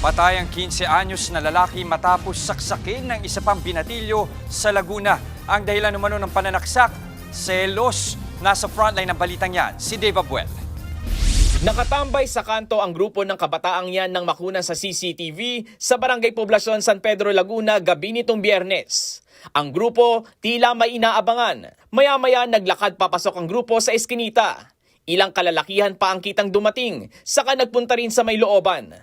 Patay ang 15 anyos na lalaki matapos saksakin ng isa pang binatilyo sa Laguna. Ang dahilan umano ng pananaksak, selos. Nasa frontline ng balitang yan, si Dave Abuel. Nakatambay sa kanto ang grupo ng kabataang yan ng makunan sa CCTV sa Barangay Poblacion, San Pedro, Laguna gabi nitong Biyernes. Ang grupo tila may inaabangan. Maya-maya naglakad papasok ang grupo sa eskinita. Ilang kalalakihan pa ang kitang dumating, saka nagpunta rin sa may looban.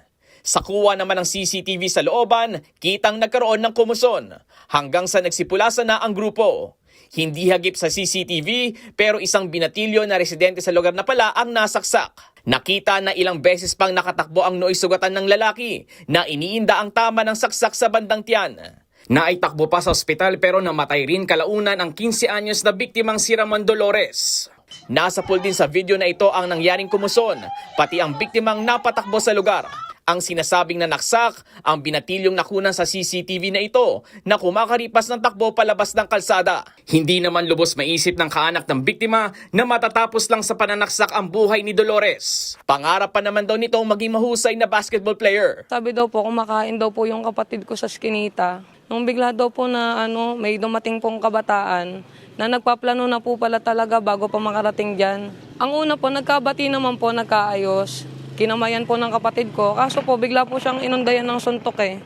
Sa kuha naman ng CCTV sa looban, kitang nagkaroon ng kumuson hanggang sa nagsipulasa na ang grupo. Hindi hagip sa CCTV pero isang binatilyo na residente sa lugar na pala ang nasaksak. Nakita na ilang beses pang nakatakbo ang nooy sugatan ng lalaki na iniinda ang tama ng saksak sa bandang tiyan. Naitakbo pa sa ospital pero namatay rin kalaunan ang 15 anyos na biktimang si Ramon Dolores. Nasa pool din sa video na ito ang nangyaring kumuson, pati ang biktimang napatakbo sa lugar. Ang sinasabing nanaksak, ang binatilyong nakunan sa CCTV na ito na kumakaripas ng takbo palabas ng kalsada. Hindi naman lubos maisip ng kaanak ng biktima na matatapos lang sa pananaksak ang buhay ni Dolores. Pangarap pa naman daw nito maging mahusay na basketball player. Sabi daw po, kumakain daw po yung kapatid ko sa skinita. Nung bigla daw po na may dumating pong kabataan na nagpaplano na po pala talaga bago pa makarating dyan. Ang una po, nagkabati naman po, nagkaayos. Kinamayan po ng kapatid ko, kaso po bigla po siyang inundayan ng suntok eh.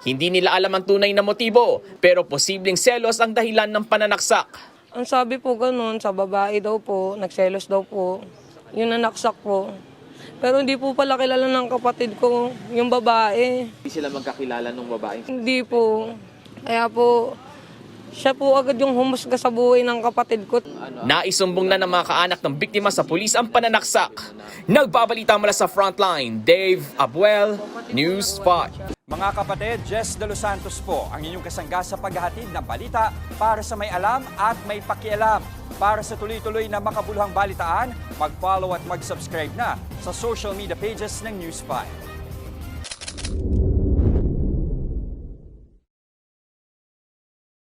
Hindi nila alam ang tunay na motibo, pero posibleng selos ang dahilan ng pananaksak. Ang sabi po ganun, sa babae daw po, nagselos daw po, yung nanaksak po. Pero hindi po pala kilala ng kapatid ko, yung babae. Hindi sila magkakilala ng babae? Hindi po. Kaya po, siya po agad yung humusga sa buhay ng kapatid ko. Naisumbong na ng mga kaanak ng biktima sa pulis ang pananaksak. Nagbabalita mula sa Frontline, Dave Abuel, News 5. Mga kapatid, Jess De Los Santos po ang inyong kasangga sa paghahatid ng balita para sa may alam at may pakialam. Para sa tuloy-tuloy na makabuluhang balitaan, mag-follow at mag-subscribe na sa social media pages ng News 5.